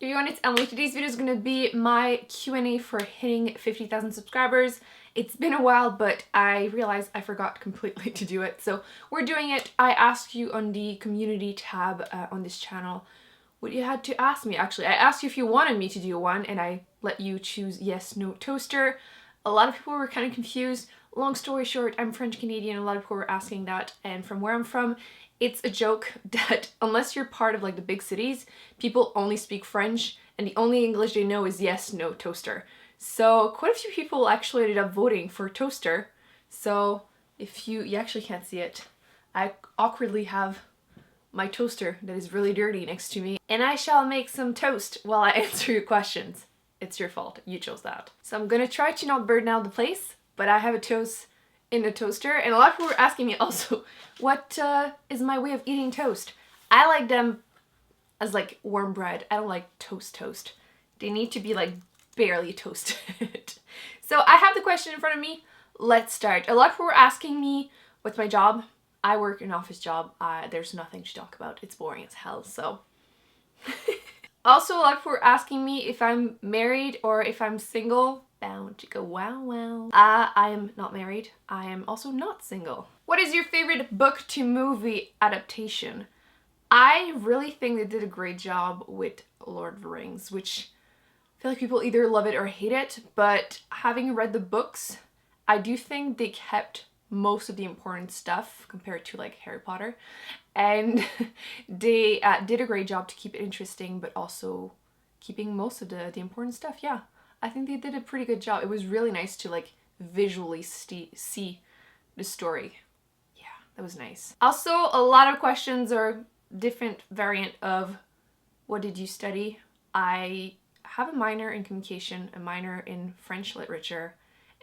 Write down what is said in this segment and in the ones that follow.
Everyone, it's Emily. Today's video is going to be my Q&A for hitting 50,000 subscribers. It's been a while, but I realized I forgot completely to do it, so we're doing it. I asked you on the community tab on this channel what you had to ask me. Actually, I asked you if you wanted me to do one, and I let you choose yes, no, toaster. A lot of people were kind of confused. Long story short, I'm French Canadian. A lot of people were asking that, and from where I'm from, it's a joke that unless you're part of like the big cities, people only speak French and the only English they know is yes, no, toaster. So quite a few people actually ended up voting for toaster. So if you actually can't see it, I awkwardly have my toaster that is really dirty next to me, and I shall make some toast while I answer your questions. It's your fault, you chose that. So I'm gonna try to not burn out the place, but I have a toast in a toaster, and a lot of people were asking me also, what is my way of eating toast? I like them as like warm bread. I don't like toast. They need to be like barely toasted. So I have the question in front of me. Let's start. A lot of people were asking me, what's my job? I work an office job. There's nothing to talk about. It's boring as hell, so. Also, a lot of people were asking me if I'm married or if I'm single. Bound to go wow wow. I am not married. I am also not single. What is your favorite book to movie adaptation? I really think they did a great job with Lord of the Rings, which I feel like people either love it or hate it, but having read the books, I do think they kept most of the important stuff compared to like Harry Potter, and they did a great job to keep it interesting, but also keeping most of the important stuff. Yeah, I think they did a pretty good job. It was really nice to like visually see the story. Yeah, that was nice. Also, a lot of questions are different variant of what did you study? I have a minor in communication, a minor in French literature,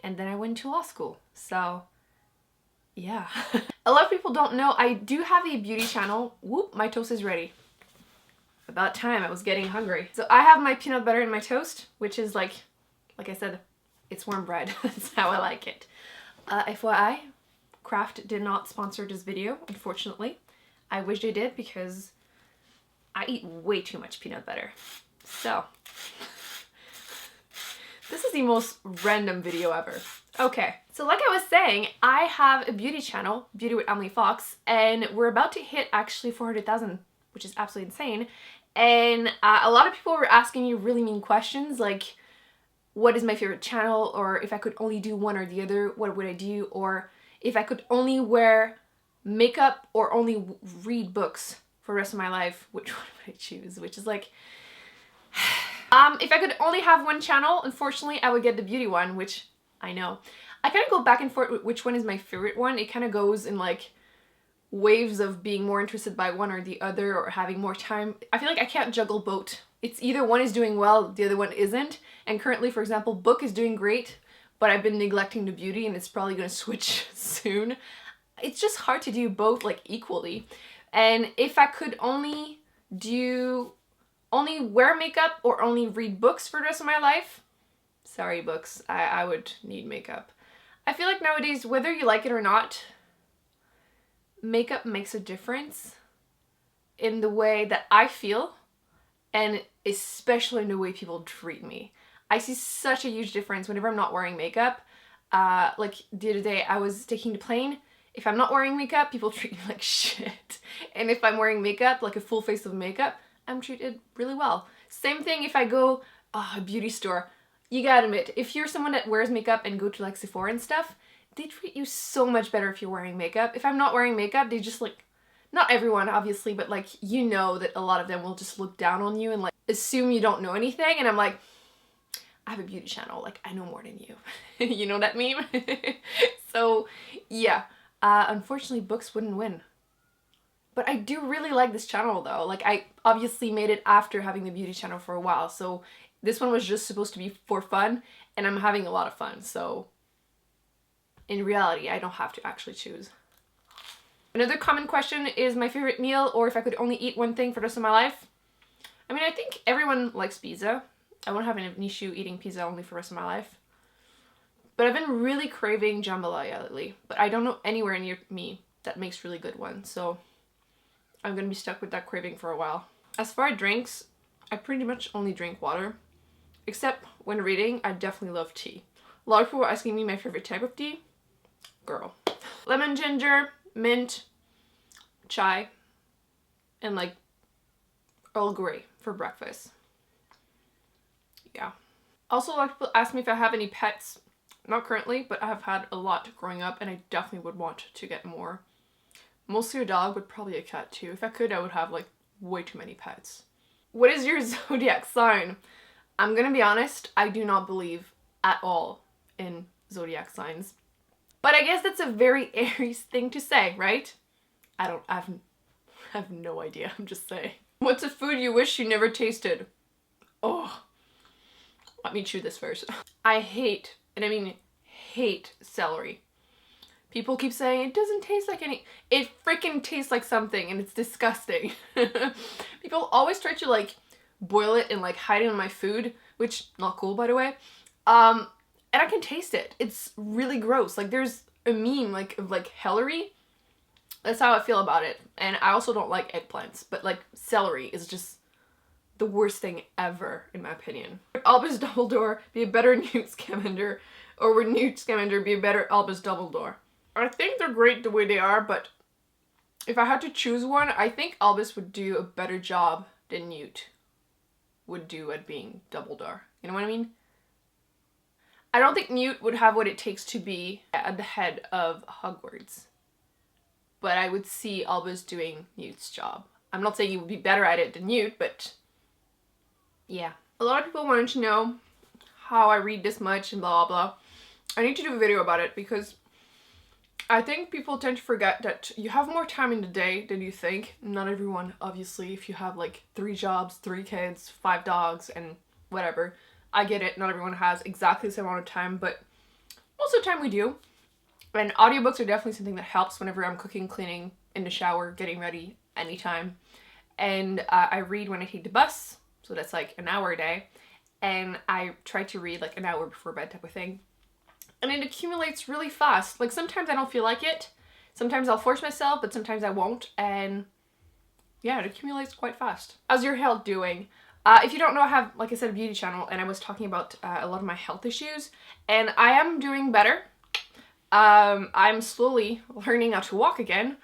and then I went to law school. So yeah. A lot of people don't know I do have a beauty channel. Whoop, my toast is ready. About time, I was getting hungry. So I have my peanut butter in my toast, which is like I said, it's warm bread. That's how I like it. FYI, Kraft did not sponsor this video, unfortunately. I wish they did because I eat way too much peanut butter. So, this is the most random video ever. Okay, so like I was saying, I have a beauty channel, Beauty with Emily Fox, and we're about to hit actually 400,000, which is absolutely insane. And a lot of people were asking me really mean questions like, what is my favorite channel? Or if I could only do one or the other, what would I do? Or if I could only wear makeup or only read books for the rest of my life, which one would I choose? Which is like, if I could only have one channel, unfortunately, I would get the beauty one, which I know. I kind of go back and forth with which one is my favorite one. It kind of goes in like waves of being more interested by one or the other or having more time. I feel like I can't juggle both. It's either one is doing well, the other one isn't. And currently, for example, book is doing great, but I've been neglecting the beauty and it's probably going to switch soon. It's just hard to do both like equally. And if I could only wear makeup or only read books for the rest of my life, sorry books, I would need makeup. I feel like nowadays, whether you like it or not, makeup makes a difference in the way that I feel, and especially in the way people treat me. I see such a huge difference whenever I'm not wearing makeup. Like the other day I was taking the plane. If I'm not wearing makeup, people treat me like shit. And if I'm wearing makeup, like a full face of makeup, I'm treated really well. Same thing if I go a beauty store. You gotta admit, if you're someone that wears makeup and go to like Sephora and stuff, they treat you so much better if you're wearing makeup. If I'm not wearing makeup, they just like, not everyone obviously, but like, you know that a lot of them will just look down on you and like assume you don't know anything. And I'm like, I have a beauty channel, like I know more than you. You know that meme? So yeah, unfortunately books wouldn't win. But I do really like this channel though. Like I obviously made it after having the beauty channel for a while. So this one was just supposed to be for fun and I'm having a lot of fun. So in reality, I don't have to actually choose. Another common question is my favorite meal or if I could only eat one thing for the rest of my life. I mean, I think everyone likes pizza. I won't have an issue eating pizza only for the rest of my life. But I've been really craving jambalaya lately, but I don't know anywhere near me that makes really good ones. So I'm gonna be stuck with that craving for a while. As far as drinks, I pretty much only drink water. Except when reading, I definitely love tea. A lot of people are asking me my favorite type of tea. Girl. Lemon, ginger, mint, chai, and like Earl Grey for breakfast. Yeah. Also, a lot of people ask me if I have any pets. Not currently, but I have had a lot growing up and I definitely would want to get more. Mostly a dog, but probably a cat too. If I could, I would have like way too many pets. What is your zodiac sign? I'm gonna be honest, I do not believe at all in zodiac signs. But I guess that's a very Aries thing to say, right? I have no idea, I'm just saying. What's a food you wish you never tasted? Oh, let me chew this first. I hate, and I mean hate, celery. People keep saying it doesn't taste like any. It freaking tastes like something and it's disgusting. People always try to like boil it and like hide it in my food, which not cool by the way. And I can taste it. It's really gross. Like there's a meme like of like celery. That's how I feel about it. And I also don't like eggplants, but like celery is just the worst thing ever in my opinion. Would Albus Dumbledore be a better Newt Scamander, or would Newt Scamander be a better Albus Dumbledore? I think they're great the way they are, but if I had to choose one, I think Albus would do a better job than Newt would do at being Dumbledore. You know what I mean? I don't think Newt would have what it takes to be at the head of Hogwarts. But I would see Albus doing Newt's job. I'm not saying he would be better at it than Newt, but yeah. A lot of people wanted to know how I read this much and blah blah blah. I need to do a video about it because I think people tend to forget that you have more time in the day than you think. Not everyone, obviously, if you have like 3 jobs, 3 kids, 5 dogs, and whatever. I get it, not everyone has exactly the same amount of time, but most of the time we do. And audiobooks are definitely something that helps whenever I'm cooking, cleaning, in the shower, getting ready, anytime. And I read when I take the bus, so that's like an hour a day. And I try to read like an hour before bed type of thing. And it accumulates really fast. Like sometimes I don't feel like it. Sometimes I'll force myself, but sometimes I won't. And yeah, it accumulates quite fast. How's your health doing? If you don't know, I have, like I said, a beauty channel and I was talking about a lot of my health issues. And I am doing better. I'm slowly learning how to walk again.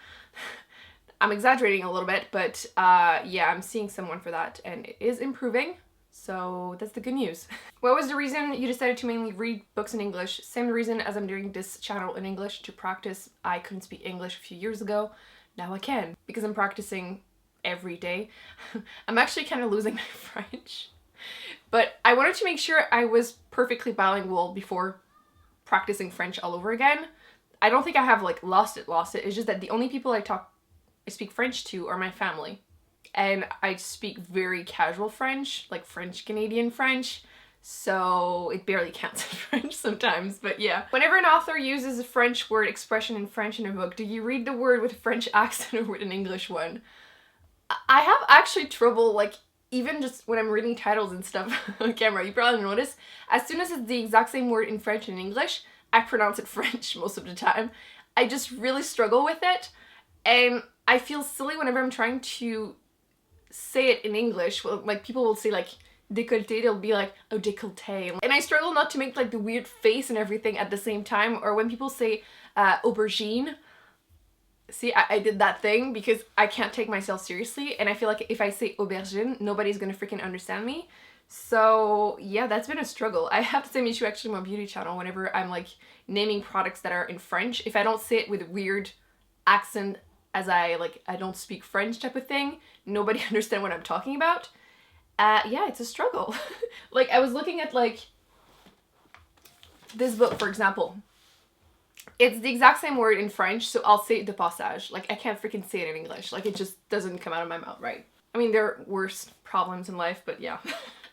I'm exaggerating a little bit, but yeah, I'm seeing someone for that and it is improving. So that's the good news. What was the reason you decided to mainly read books in English? Same reason as I'm doing this channel in English, to practice. I couldn't speak English a few years ago. Now I can because I'm practicing every day. I'm actually kind of losing my French. But I wanted to make sure I was perfectly bilingual before practicing French all over again. I don't think I have like lost it. It's just that the only people I speak French to are my family. And I speak very casual French, like French Canadian French, so it barely counts as French sometimes, but yeah. Whenever an author uses a French word expression in French in a book, do you read the word with a French accent or with an English one? I have actually trouble, like, even just when I'm reading titles and stuff on camera, you probably notice, as soon as it's the exact same word in French and English, I pronounce it French most of the time. I just really struggle with it, and I feel silly whenever I'm trying to say it in English. Well, like people will say like décolleté, they'll be like, oh, décolleté. And I struggle not to make like the weird face and everything at the same time. Or when people say aubergine, see, I did that thing because I can't take myself seriously. And I feel like if I say aubergine, nobody's gonna freaking understand me. So yeah, that's been a struggle. I have the same issue actually on my beauty channel whenever I'm like naming products that are in French. If I don't say it with a weird accent as I don't speak French type of thing, nobody understands what I'm talking about. Yeah, it's a struggle. Like I was looking at like this book, for example. It's the exact same word in French, so I'll say de passage. Like I can't freaking say it in English. Like it just doesn't come out of my mouth right. I mean, there are worse problems in life, but yeah.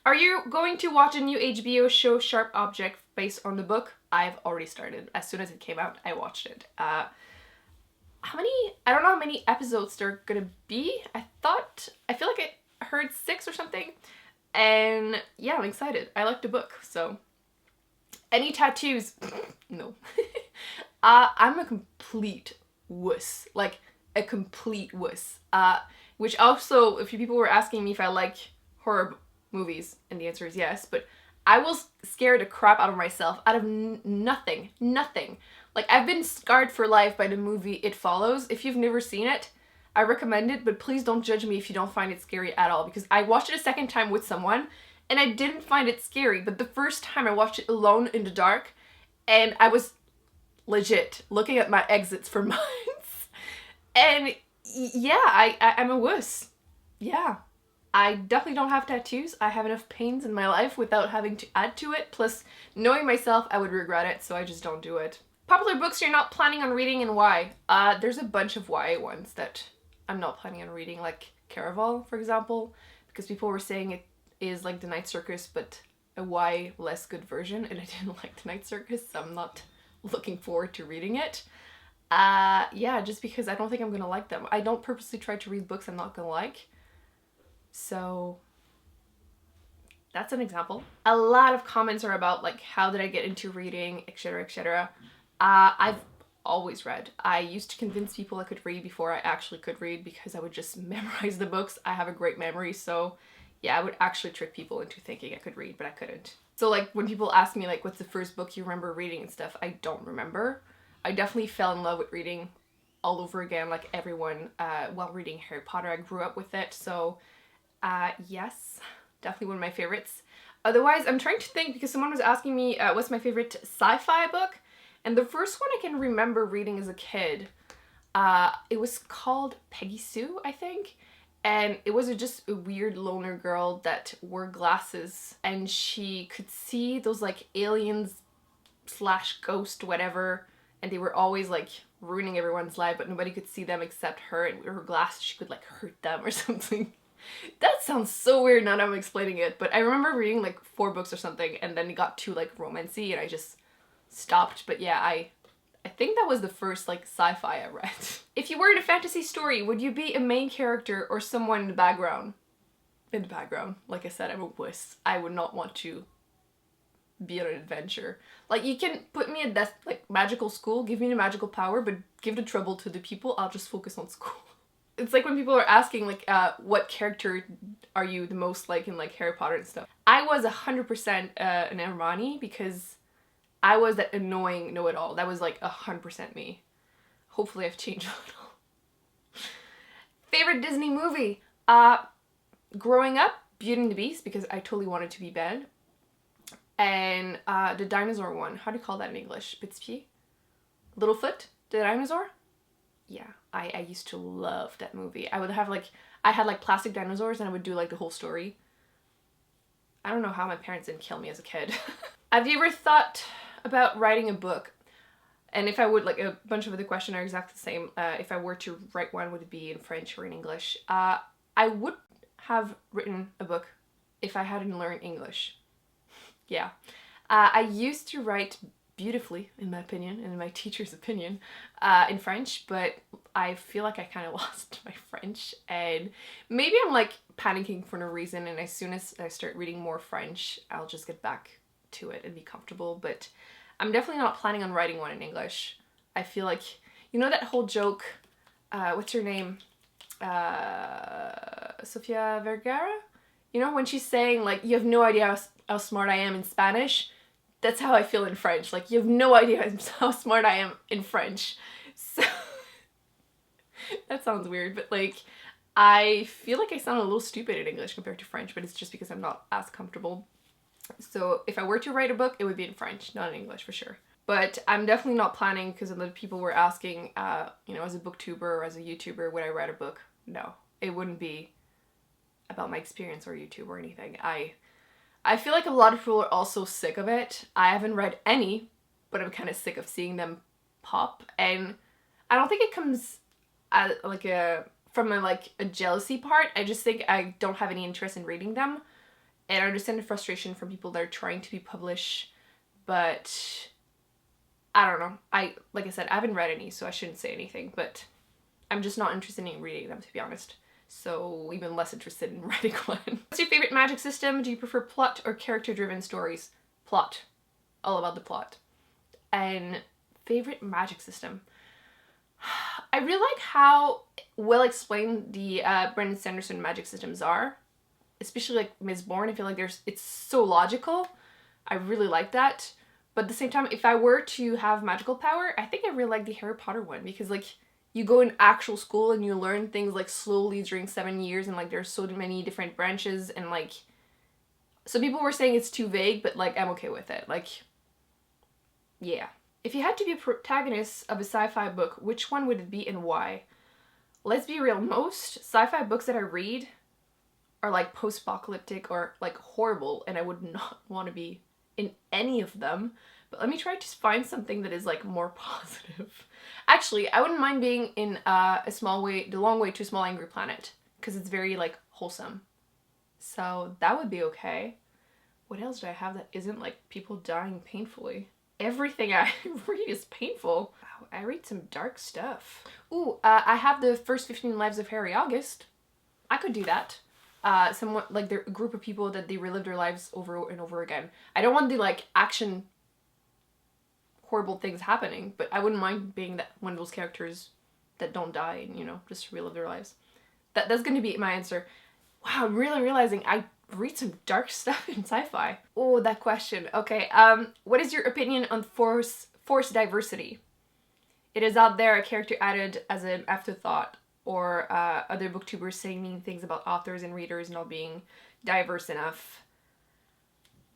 Are you going to watch a new HBO show, Sharp Object, based on the book? I've already started. As soon as it came out, I watched it. I don't know how many episodes there are gonna be. I feel like I heard 6 or something. And yeah, I'm excited. I like the book, so. Any tattoos? No. I'm a complete wuss. Like, a complete wuss. Which also, a few people were asking me if I like horror movies? And the answer is yes, but I will scare the crap out of myself out of nothing. Like, I've been scarred for life by the movie It Follows. If you've never seen it, I recommend it, but please don't judge me if you don't find it scary at all, because I watched it a second time with someone and I didn't find it scary, but the first time I watched it alone in the dark and I was legit looking at my exits for months. And yeah, I'm a wuss. Yeah. I definitely don't have tattoos. I have enough pains in my life without having to add to it. Plus, knowing myself, I would regret it, so I just don't do it. Popular books you're not planning on reading and why? There's a bunch of YA ones that I'm not planning on reading, like Caraval, for example, because people were saying it is like The Night Circus, but a YA less good version, and I didn't like The Night Circus, so I'm not looking forward to reading it. Yeah, just because I don't think I'm gonna like them. I don't purposely try to read books I'm not gonna like. So that's an example. A lot of comments are about like how did I get into reading, etc, etc. I've always read. I used to convince people I could read before I actually could read because I would just memorize the books. I have a great memory, so yeah, I would actually trick people into thinking I could read, but I couldn't. So like when people ask me like what's the first book you remember reading and stuff, I don't remember. I definitely fell in love with reading all over again like everyone while reading Harry Potter. I grew up with it, so yes, definitely one of my favorites. Otherwise, I'm trying to think because someone was asking me what's my favorite sci-fi book, and the first one I can remember reading as a kid, it was called Peggy Sue, I think, and it was just a weird loner girl that wore glasses and she could see those like aliens slash ghost whatever, and they were always like ruining everyone's life, but nobody could see them except her, and with her glasses she could like hurt them or something. That sounds so weird now that I'm explaining it, but I remember reading like 4 books or something, and then it got too like romancy and I just stopped. But yeah, I think that was the first like sci-fi I read. If you were in a fantasy story, would you be a main character or someone in the background? In the background. Like I said, I'm a wuss. I would not want to be on an adventure. Like, you can put me in that like magical school, give me the magical power, but give the trouble to the people. I'll just focus on school. It's like when people are asking like what character are you the most like in like Harry Potter and stuff. I was 100% an Hermione because I was that annoying know-it-all. That was like 100% me. Hopefully I've changed a little. Favorite Disney movie? Growing up, Beauty and the Beast, because I totally wanted to be Ben. And the dinosaur one. How do you call that in English? Petit-Pied? Littlefoot? The dinosaur? Yeah, I used to love that movie. I would have like, I had like plastic dinosaurs and I would do like the whole story. I don't know how my parents didn't kill me as a kid. Have you ever thought about writing a book? And if I would, like a bunch of other questions are exactly the same. If I were to write one, would it be in French or in English? I would have written a book if I hadn't learned English. Yeah. I used to write beautifully, in my opinion, and in my teacher's opinion, in French, but I feel like I kind of lost my French, and maybe I'm like panicking for no reason, and as soon as I start reading more French, I'll just get back to it and be comfortable, but I'm definitely not planning on writing one in English. I feel like, you know that whole joke, what's her name? Sofia Vergara? You know, when she's saying, like, you have no idea how smart I am in Spanish? That's how I feel in French. Like, you have no idea how smart I am in French. So, that sounds weird, but like, I feel like I sound a little stupid in English compared to French, but it's just because I'm not as comfortable. So if I were to write a book, it would be in French, not in English for sure. But I'm definitely not planning, because other people were asking, you know, as a booktuber or as a YouTuber, would I write a book? No, it wouldn't be about my experience or YouTube or anything. I feel like a lot of people are also sick of it. I haven't read any, but I'm kind of sick of seeing them pop, and I don't think it comes like from a jealousy part. I just think I don't have any interest in reading them, and I understand the frustration from people that are trying to be published, but I don't know. Like I said, I haven't read any, so I shouldn't say anything, but I'm just not interested in reading them, to be honest. So even less interested in writing one. What's your favorite magic system? Do you prefer plot or character-driven stories? Plot. All about the plot. And favorite magic system? I really like how well explained the Brandon Sanderson magic systems are. especially like Ms. Bourne, I feel like it's so logical. I really like that. But at the same time, if I were to have magical power, I think I really like the Harry Potter one, because like you go in actual school and you learn things like slowly during 7 years, and like there's so many different branches, and like some people were saying it's too vague, but like I'm okay with it. Like, yeah. If you had to be a protagonist of a sci-fi book, which one would it be and why? Let's be real, most sci-fi books that I read are like post-apocalyptic or like horrible, and I would not want to be in any of them. But let me try to find something that is like more positive. Actually, I wouldn't mind being in A Small Way, The Long Way to a Small Angry Planet, because it's very like wholesome. So that would be okay. What else do I have that isn't like people dying painfully? Everything I read is painful. Wow, I read some dark stuff. Ooh, I have the first 15 Lives of Harry August. I could do that. Somewhat like they're a group of people that they relive their lives over and over again. I don't want the like action horrible things happening, but I wouldn't mind being that one of those characters that don't die and, you know, just relive their lives. That's gonna be my answer. Wow, I'm really realizing I read some dark stuff in sci-fi. Oh, that question. Okay, what is your opinion on forced diversity? It is out there, a character added as an afterthought, or other booktubers saying mean things about authors and readers not being diverse enough.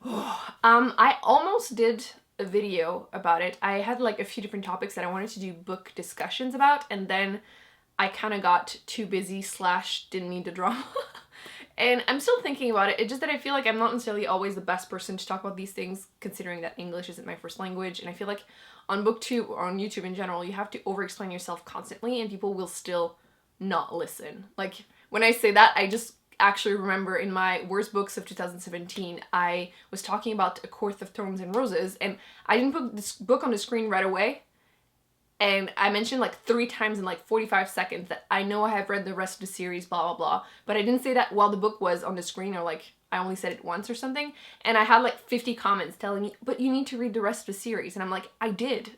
I almost did a video about it. I had like a few different topics that I wanted to do book discussions about, and then I kind of got too busy / didn't need the drama. And I'm still thinking about it. It's just that I feel like I'm not necessarily always the best person to talk about these things, considering that English isn't my first language. And I feel like on Booktube or on YouTube in general, you have to over-explain yourself constantly and people will still not listen. Like, when I say that, I just actually remember in my worst books of 2017, I was talking about A Court of Thorns and Roses, and I didn't put this book on the screen right away. And I mentioned like 3 times in like 45 seconds that I know I have read the rest of the series, blah, blah, blah. But I didn't say that while the book was on the screen, or like I only said it once or something. And I had like 50 comments telling me, but you need to read the rest of the series. And I'm like, I did.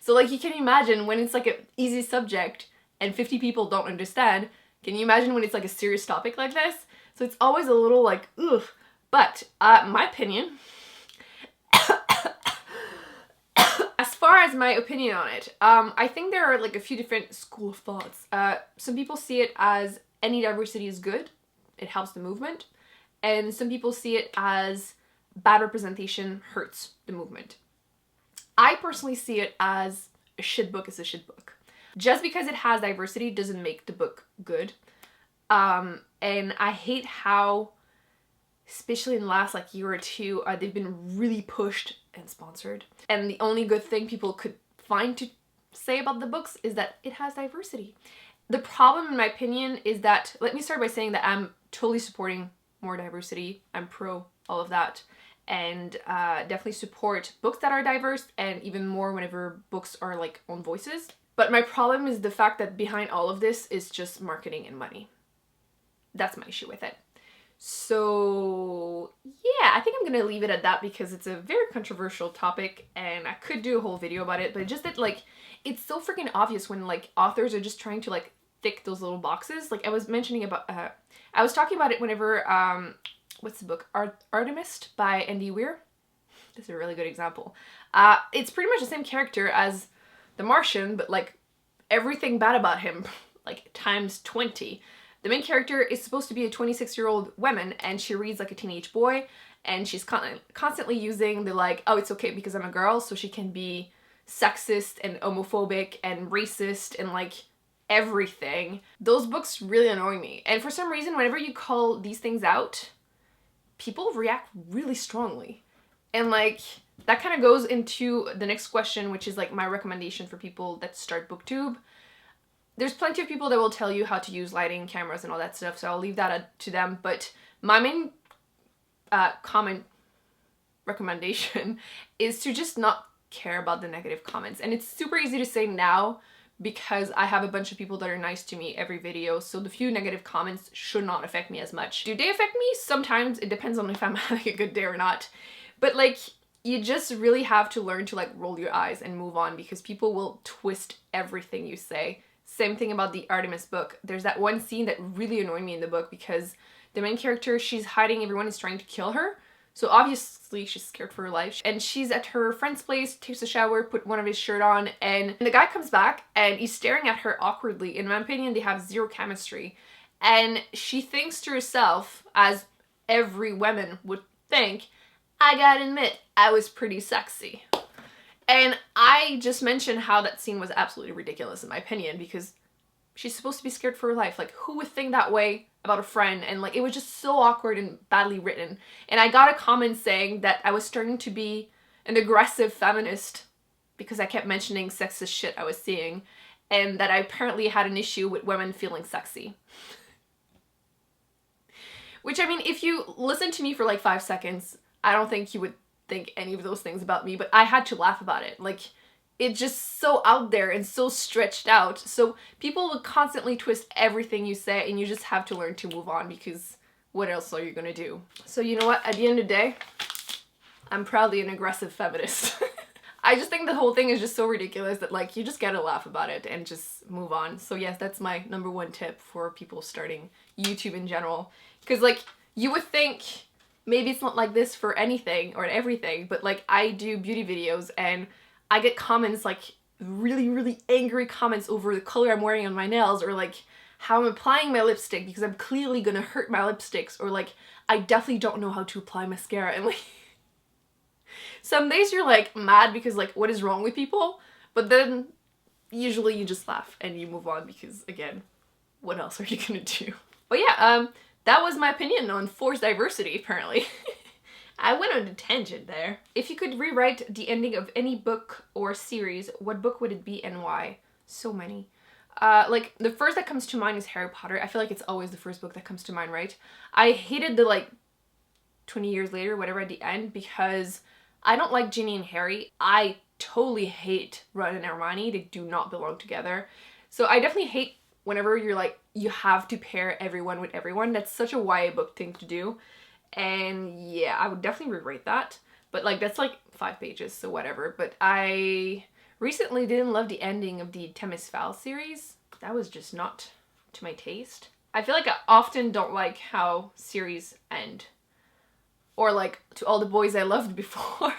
So like you can imagine when it's like an easy subject and 50 people don't understand. Can you imagine when it's like a serious topic like this? So it's always a little like, ugh. But my opinion, as far as my opinion on it, I think there are like a few different school of thoughts. Some people see it as any diversity is good. It helps the movement. And some people see it as bad representation hurts the movement. I personally see it as a shit book is a shit book. Just because it has diversity doesn't make the book good. And I hate how, especially in the last like year or two, they've been really pushed and sponsored. And the only good thing people could find to say about the books is that it has diversity. The problem, in my opinion, is that, let me start by saying that I'm totally supporting more diversity. I'm pro all of that. And definitely support books that are diverse, and even more whenever books are like own voices. But my problem is the fact that behind all of this is just marketing and money. That's my issue with it. So yeah, I think I'm gonna leave it at that because it's a very controversial topic and I could do a whole video about it, but just that like, it's so freaking obvious when like authors are just trying to like tick those little boxes. Like I was mentioning about, I was talking about it whenever, what's the book? Artemus by Weir. This is a really good example. It's pretty much the same character as the Martian, but like everything bad about him, like times 20. The main character is supposed to be a 26-year-old woman, and she reads like a teenage boy, and she's constantly using the like, oh, it's okay because I'm a girl, so she can be sexist and homophobic and racist and like everything. Those books really annoy me. And for some reason, whenever you call these things out, people react really strongly. And like, that kind of goes into the next question, which is like my recommendation for people that start Booktube. There's plenty of people that will tell you how to use lighting, cameras, and all that stuff, so I'll leave that to them. But my main comment recommendation is to just not care about the negative comments. And it's super easy to say now because I have a bunch of people that are nice to me every video, so the few negative comments should not affect me as much. Do they affect me? Sometimes. It depends on if I'm having a good day or not. But like, you just really have to learn to like roll your eyes and move on because people will twist everything you say. Same thing about the Artemus book. There's that one scene that really annoyed me in the book because the main character, she's hiding, everyone is trying to kill her. So obviously she's scared for her life. And she's at her friend's place, takes a shower, put one of his shirt on, and the guy comes back and he's staring at her awkwardly. In my opinion, they have zero chemistry. And she thinks to herself, as every woman would think, I gotta admit, I was pretty sexy. And I just mentioned how that scene was absolutely ridiculous in my opinion, because she's supposed to be scared for her life. Like, who would think that way about a friend? And like, it was just so awkward and badly written. And I got a comment saying that I was starting to be an aggressive feminist because I kept mentioning sexist shit I was seeing, and that I apparently had an issue with women feeling sexy. Which, I mean, if you listen to me for like 5 seconds, I don't think you would think any of those things about me, but I had to laugh about it. Like, it's just so out there and so stretched out. So people would constantly twist everything you say, and you just have to learn to move on, because what else are you gonna do? So you know what? At the end of the day, I'm proudly an aggressive feminist. I just think the whole thing is just so ridiculous that like you just gotta laugh about it and just move on. So yes, that's my #1 tip for people starting YouTube in general. Because like you would think maybe it's not like this for anything or everything, but like I do beauty videos and I get comments like really angry comments over the color I'm wearing on my nails, or like how I'm applying my lipstick because I'm clearly gonna hurt my lipsticks, or like I definitely don't know how to apply mascara. And like some days you're like mad because like what is wrong with people, but then usually you just laugh and you move on, because again, what else are you gonna do? But yeah, that was my opinion on forced diversity apparently. I went on a tangent there. If you could rewrite the ending of any book or series, what book would it be and why? So many. Like, the first that comes to mind is Harry Potter. I feel like it's always the first book that comes to mind, right? I hated the, like, 20 years later, whatever, at the end, because I don't like Ginny and Harry. I totally hate Ron and Hermione. They do not belong together. So I definitely hate whenever you're like, you have to pair everyone with everyone. That's such a YA book thing to do. And yeah, I would definitely rewrite that. But like, that's like 5 pages, so whatever. But I recently didn't love the ending of the Artemus series. That was just not to my taste. I feel like I often don't like how series end. Or like, To All the Boys I Loved Before.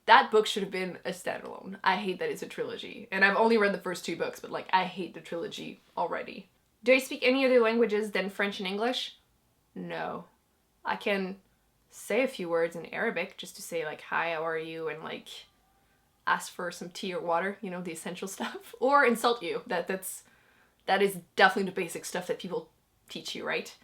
That book should have been a standalone. I hate that it's a trilogy. And I've only read the first 2 books, but like, I hate the trilogy already. Do I speak any other languages than French and English? No. I can say a few words in Arabic just to say like, hi, how are you? And like, ask for some tea or water, you know, the essential stuff. Or insult you. That is definitely the basic stuff that people teach you, right?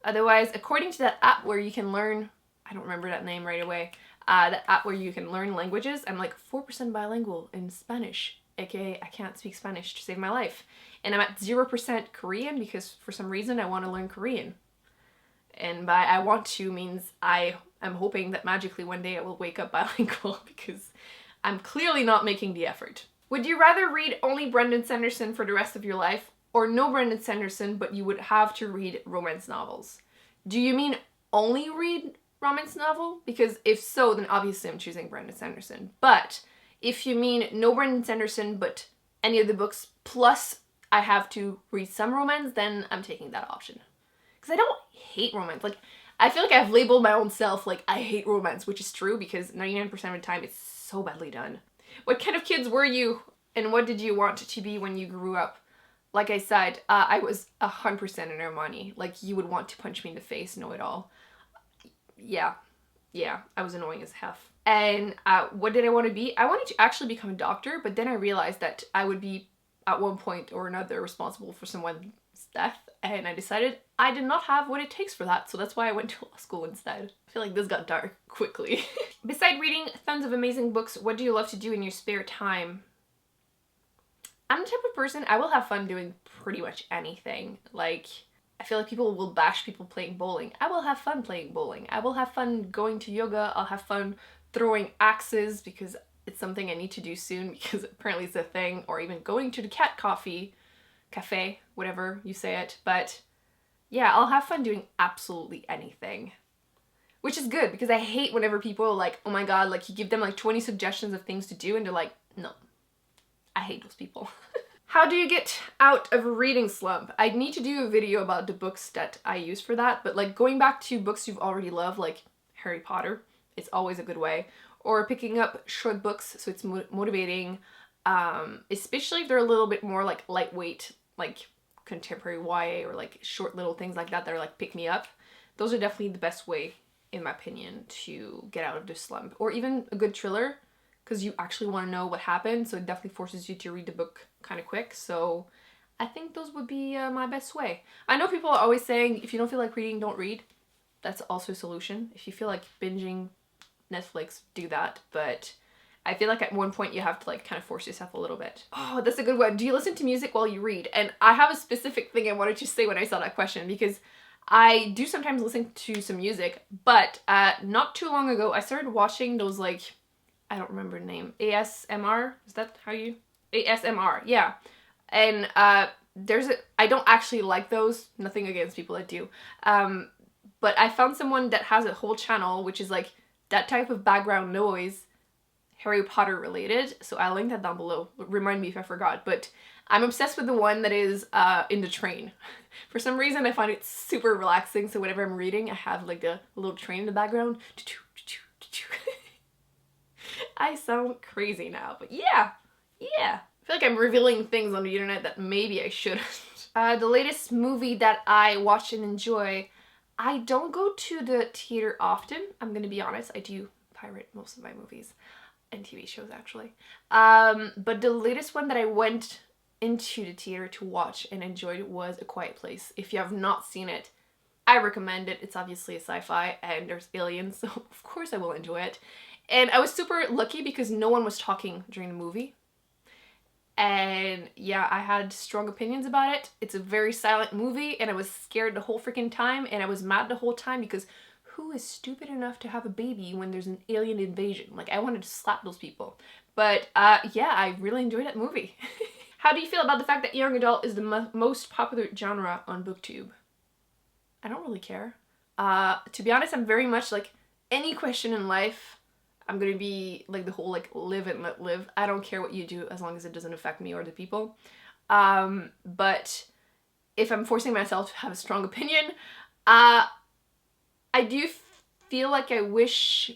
Otherwise, according to that app where you can learn, I don't remember that name right away, that app where you can learn languages, I'm like 4% bilingual in Spanish, aka I can't speak Spanish to save my life. And I'm at 0% Korean because for some reason I want to learn Korean. And by I want to means I am hoping that magically one day I will wake up bilingual, because I'm clearly not making the effort. Would you rather read only Brandon Sanderson for the rest of your life, or no Brandon Sanderson but you would have to read romance novels? Do you mean only read romance novel? Because if so, then obviously I'm choosing Brandon Sanderson. But if you mean no Brandon Sanderson but any of the books plus I have to read some romance, then I'm taking that option. Because I don't hate romance. Like, I feel like I've labeled my own self like I hate romance, which is true because 99% of the time it's so badly done. What kind of kids were you, and what did you want to be when you grew up? Like I said, I was 100% an Hermione. Like, you would want to punch me in the face, know it all. Yeah, I was annoying as F. And what did I want to be? I wanted to actually become a doctor, but then I realized that I would be, at one point or another, responsible for someone's death, and I decided I did not have what it takes for that, so that's why I went to law school instead. I feel like this got dark quickly. Besides reading tons of amazing books, what do you love to do in your spare time? I'm the type of person, I will have fun doing pretty much anything. Like, I feel like people will bash people playing bowling. I will have fun playing bowling. I will have fun going to yoga. I'll have fun throwing axes because it's something I need to do soon because apparently it's a thing, or even going to the cat cafe, whatever you say it. But yeah, I'll have fun doing absolutely anything. Which is good because I hate whenever people are like, oh my god, like you give them like 20 suggestions of things to do and they're like, no. I hate those people. How do you get out of a reading slump? I need to do a video about the books that I use for that, but like going back to books you've already loved, like Harry Potter, it's always a good way. Or picking up short books, so it's motivating, especially if they're a little bit more like lightweight, like contemporary YA or like short little things like that that are like pick me up. Those are definitely the best way, in my opinion, to get out of this slump. Or even a good thriller, because you actually want to know what happened, so it definitely forces you to read the book kind of quick. So I think those would be my best way. I know people are always saying, if you don't feel like reading, don't read. That's also a solution. If you feel like binging Netflix, do that. But I feel like at one point you have to like kind of force yourself a little bit. Oh, that's a good one. Do you listen to music while you read? And I have a specific thing I wanted to say when I saw that question, because I do sometimes listen to some music, but not too long ago I started watching those like, I don't remember the name, ASMR, is that how you? ASMR, yeah. And I don't actually like those, nothing against people that do, but I found someone that has a whole channel which is like that type of background noise, Harry Potter related, so I'll link that down below, remind me if I forgot, but I'm obsessed with the one that is in the train. For some reason I find it super relaxing, so whenever I'm reading I have like a little train in the background. I sound crazy now, but yeah. I feel like I'm revealing things on the internet that maybe I shouldn't. The latest movie that I watch and enjoy, I don't go to the theater often, I'm gonna be honest. I do pirate most of my movies and TV shows actually. But the latest one that I went into the theater to watch and enjoyed was A Quiet Place. If you have not seen it, I recommend it. It's obviously a sci-fi and there's aliens, so of course I will enjoy it. And I was super lucky because no one was talking during the movie. And yeah, I had strong opinions about it. It's a very silent movie and I was scared the whole freaking time, and I was mad the whole time because who is stupid enough to have a baby when there's an alien invasion? Like, I wanted to slap those people. But yeah, I really enjoyed that movie. How do you feel about the fact that young adult is the most popular genre on Booktube? I don't really care. To be honest, I'm very much like, any question in life, I'm gonna be like the whole like live and let live. I don't care what you do as long as it doesn't affect me or the people. But if I'm forcing myself to have a strong opinion, I do feel like I wish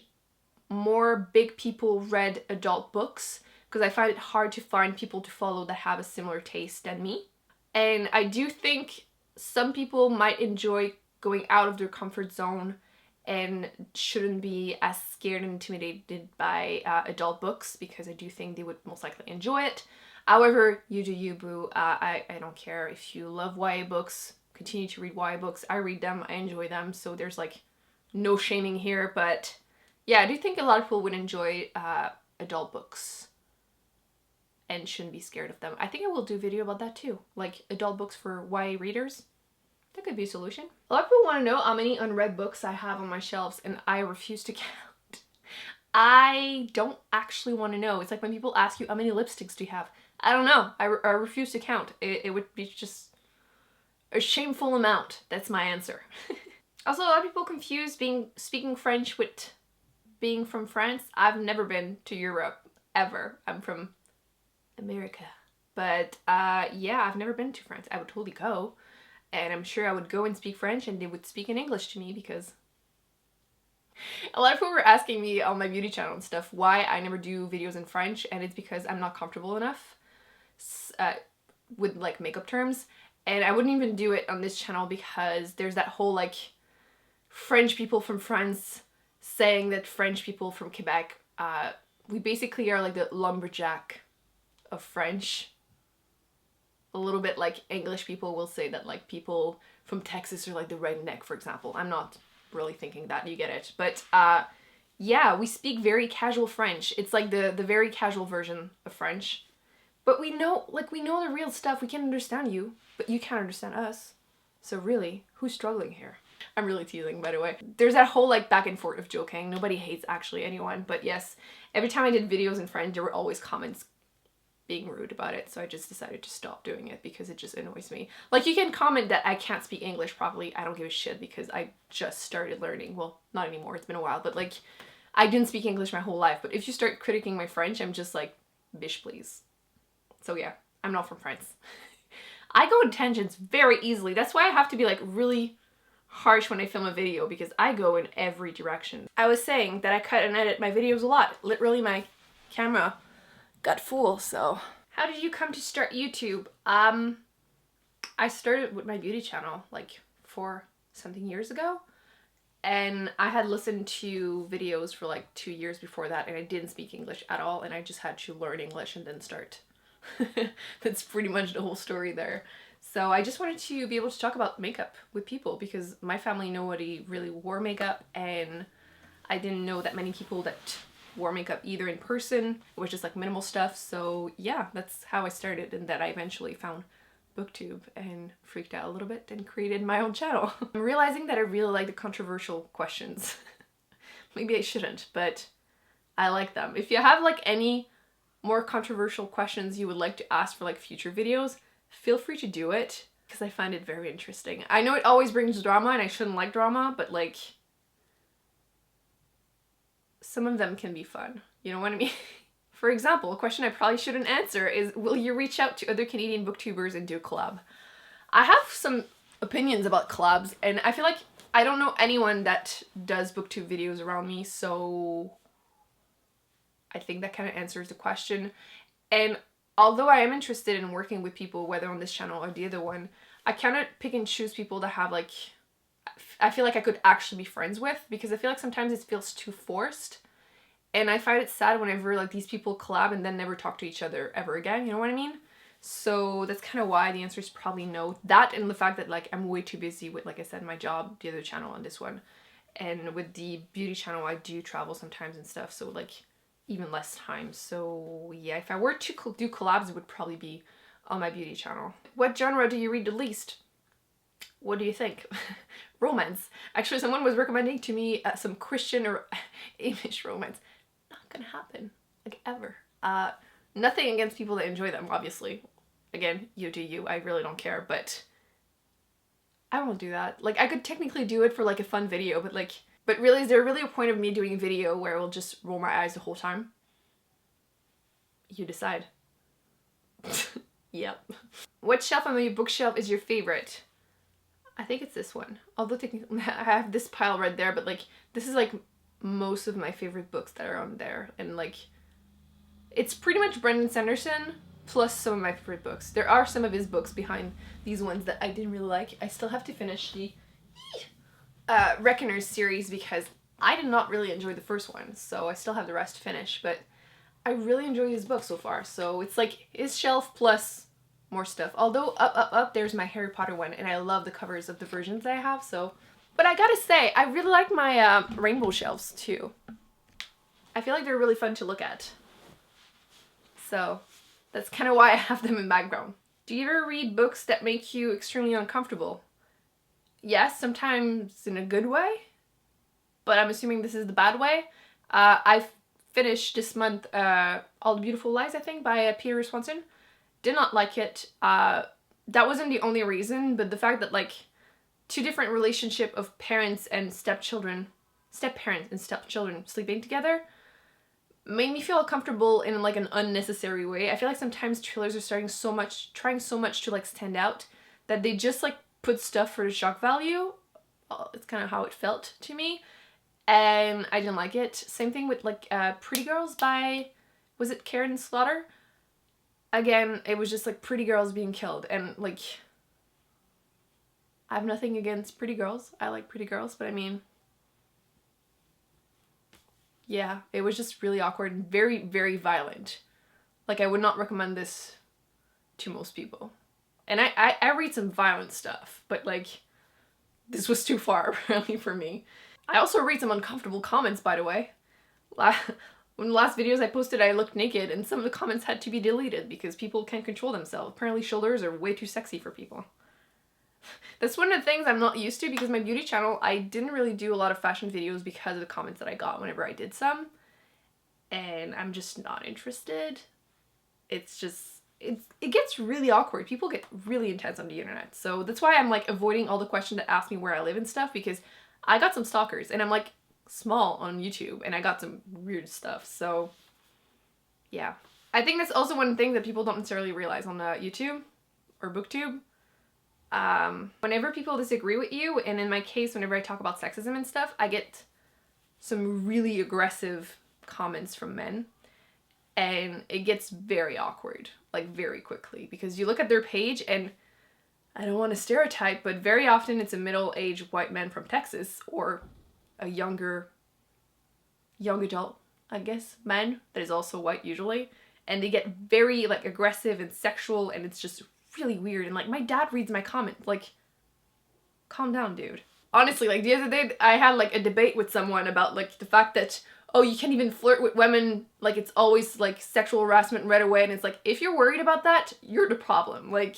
more big people read adult books, because I find it hard to find people to follow that have a similar taste than me. And I do think some people might enjoy going out of their comfort zone and shouldn't be as scared and intimidated by adult books, because I do think they would most likely enjoy it. However, you do you, boo. I don't care. If you love YA books, continue to read YA books. I read them, I enjoy them, so there's like no shaming here. But yeah, I do think a lot of people would enjoy adult books and shouldn't be scared of them. I think I will do a video about that too, like adult books for YA readers. That could be a solution. A lot of people want to know how many unread books I have on my shelves, and I refuse to count. I don't actually want to know. It's like when people ask you, how many lipsticks do you have? I don't know. I refuse to count. It would be just a shameful amount. That's my answer. Also, a lot of people confuse speaking French with being from France. I've never been to Europe, ever. I'm from America. But yeah, I've never been to France. I would totally go. And I'm sure I would go and speak French and they would speak in English to me, because a lot of people were asking me on my beauty channel and stuff why I never do videos in French, and it's because I'm not comfortable enough with like makeup terms. And I wouldn't even do it on this channel because there's that whole like French people from France saying that French people from Quebec, we basically are like the lumberjack of French. A little bit like English people will say that like people from Texas are like the redneck, for example. I'm not really thinking that, you get it. But yeah, we speak very casual French. It's like the very casual version of French. But we know the real stuff. We can understand you, but you can't understand us. So really, who's struggling here? I'm really teasing, by the way. There's that whole like back and forth of joking. Nobody hates actually anyone, but yes, every time I did videos in French, there were always comments being rude about it, so I just decided to stop doing it because it just annoys me. Like, you can comment that I can't speak English properly, I don't give a shit, because I just started learning. Well, not anymore, it's been a while, but like, I didn't speak English my whole life. But if you start critiquing my French, I'm just like, bish please. So yeah, I'm not from France. I go in tangents very easily. That's why I have to be like really harsh when I film a video, because I go in every direction. I was saying that I cut and edit my videos a lot. Literally my camera got full, so. How did you come to start YouTube? I started with my beauty channel like 4-something years ago. And I had listened to videos for like 2 years before that, and I didn't speak English at all, and I just had to learn English and then start. That's pretty much the whole story there. So I just wanted to be able to talk about makeup with people, because my family, nobody really wore makeup, and I didn't know that many people that wore makeup either in person. It was just like minimal stuff. So yeah, that's how I started, and that I eventually found Booktube and freaked out a little bit and created my own channel. I'm realizing that I really like the controversial questions. Maybe I shouldn't, but I like them. If you have like any more controversial questions you would like to ask for like future videos, feel free to do it, because I find it very interesting. I know it always brings drama and I shouldn't like drama, but like some of them can be fun. You know what I mean? For example, a question I probably shouldn't answer is, will you reach out to other Canadian booktubers and do a collab? I have some opinions about collabs, and I feel like I don't know anyone that does booktube videos around me, so I think that kind of answers the question. And although I am interested in working with people, whether on this channel or the other one, I cannot pick and choose people that have like, I feel like I could actually be friends with, because I feel like sometimes it feels too forced. And I find it sad whenever like these people collab and then never talk to each other ever again, you know what I mean? So that's kind of why the answer is probably no. That, and the fact that like I'm way too busy with, like I said, my job, the other channel, and this one. And with the beauty channel, I do travel sometimes and stuff, so like even less time. So yeah, if I were to do collabs, it would probably be on my beauty channel. What genre do you read the least? What do you think? Romance. Actually, someone was recommending to me some Christian or Amish romance. Not gonna happen, like ever. Nothing against people that enjoy them, obviously. Again, you do you, I really don't care, but I won't do that. Like, I could technically do it for like a fun video, but really, is there really a point of me doing a video where I will just roll my eyes the whole time? You decide. Yep. What shelf on my bookshelf is your favorite? I think it's this one. Although technically I have this pile right there, but like this is like most of my favorite books that are on there, and like it's pretty much Brandon Sanderson plus some of my favorite books. There are some of his books behind these ones that I didn't really like. I still have to finish the Reckoners series, because I did not really enjoy the first one, so I still have the rest to finish, but I really enjoy his book so far. So it's like his shelf plus more stuff. Although up there's my Harry Potter one, and I love the covers of the versions that I have, so. But I gotta say, I really like my rainbow shelves too. I feel like they're really fun to look at. So that's kind of why I have them in background. Do you ever read books that make you extremely uncomfortable? Yes, sometimes in a good way, but I'm assuming this is the bad way. I finished this month All the Beautiful Lies, I think, by Peter Swanson. Did not like it. That wasn't the only reason, but the fact that like two different relationship of parents and stepparents and stepchildren sleeping together made me feel uncomfortable in like an unnecessary way. I feel like sometimes trailers are trying so much to like stand out that they just like put stuff for the shock value. It's kind of how it felt to me, and I didn't like it. Same thing with like Pretty Girls by, was it Karen Slaughter? Again, it was just like pretty girls being killed, and like I have nothing against pretty girls. I like pretty girls, but I mean, yeah, it was just really awkward and very, very violent. Like, I would not recommend this to most people. And I read some violent stuff, but like, this was too far apparently for me. I also read some uncomfortable comments, by the way. One of the last videos I posted, I looked naked, and some of the comments had to be deleted because people can't control themselves. Apparently shoulders are way too sexy for people. That's one of the things I'm not used to, because my beauty channel, I didn't really do a lot of fashion videos because of the comments that I got whenever I did some. And I'm just not interested. It's just, it gets really awkward. People get really intense on the internet. So that's why I'm like avoiding all the questions that ask me where I live and stuff, because I got some stalkers, and I'm like small on YouTube, and I got some weird stuff. So yeah, I think that's also one thing that people don't necessarily realize on YouTube or Booktube. Whenever people disagree with you, and in my case, whenever I talk about sexism and stuff, I get some really aggressive comments from men, and it gets very awkward, like very quickly, because you look at their page, and I don't want to stereotype, but very often it's a middle-aged white man from Texas, or a young adult, I guess, man that is also white usually, and they get very like aggressive and sexual, and it's just really weird. And like, my dad reads my comments, like, calm down, dude. Honestly, like the other day I had like a debate with someone about like the fact that, oh, you can't even flirt with women, like it's always like sexual harassment right away, and it's like, if you're worried about that, you're the problem. Like,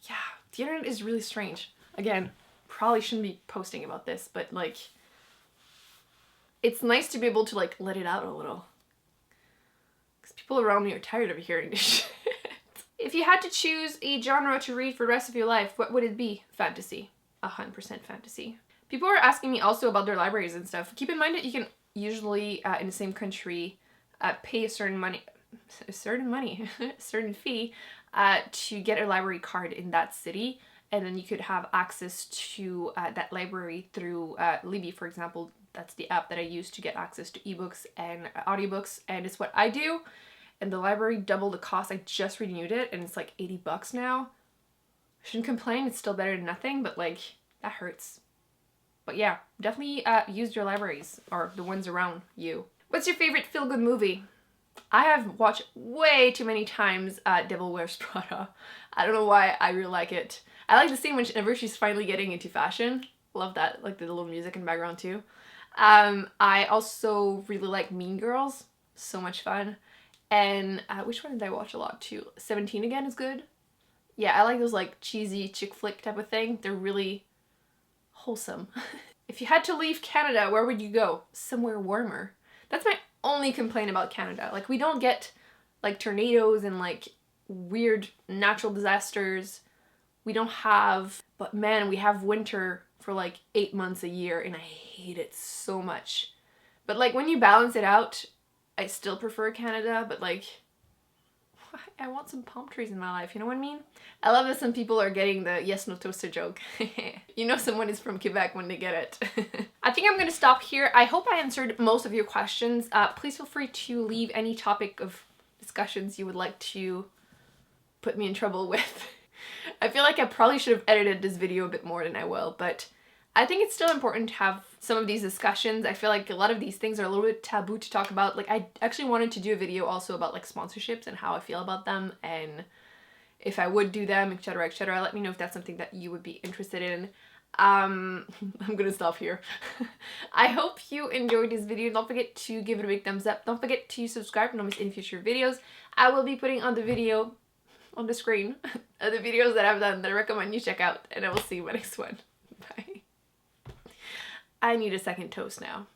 yeah, the internet is really strange. Again, probably shouldn't be posting about this, but like, it's nice to be able to like let it out a little, because people around me are tired of hearing this shit. If you had to choose a genre to read for the rest of your life, what would it be? Fantasy. 100% fantasy. People are asking me also about their libraries and stuff. Keep in mind that you can usually, in the same country, pay a certain fee to get a library card in that city, and then you could have access to that library through Libby, for example. That's the app that I use to get access to ebooks and audiobooks, and it's what I do. And the library doubled the cost. I just renewed it, and it's like $80 now. I shouldn't complain, it's still better than nothing, but like, that hurts. But yeah, definitely use your libraries, or the ones around you. What's your favorite feel-good movie? I have watched way too many times Devil Wears Prada. I don't know why, I really like it. I like the scene whenever she's finally getting into fashion. Love that, like the little music in the background too. I also really like Mean Girls, so much fun. And which one did I watch a lot too? 17 Again is good. Yeah, I like those like cheesy chick flick type of thing. They're really wholesome. If you had to leave Canada, where would you go? Somewhere warmer. That's my only complaint about Canada. Like, we don't get like tornadoes and like weird natural disasters. We don't have, but man, we have winter for like 8 months a year, and I hate it so much. But like, when you balance it out, I still prefer Canada, but like, I want some palm trees in my life, you know what I mean? I love that some people are getting the yes no toaster joke. You know someone is from Quebec when they get it. I think I'm gonna stop here. I hope I answered most of your questions. Please feel free to leave any topic of discussions you would like to put me in trouble with. I feel like I probably should have edited this video a bit more than I will, but I think it's still important to have some of these discussions. I feel like a lot of these things are a little bit taboo to talk about. Like, I actually wanted to do a video also about like sponsorships and how I feel about them, and if I would do them, etc, etc. Let me know if that's something that you would be interested in. I'm gonna stop here. I hope you enjoyed this video. Don't forget to give it a big thumbs up. Don't forget to subscribe to not miss any future videos. I will be putting on the video on the screen the videos that I've done that I recommend you check out, and I will see you in my next one. Bye. I need a second toast now.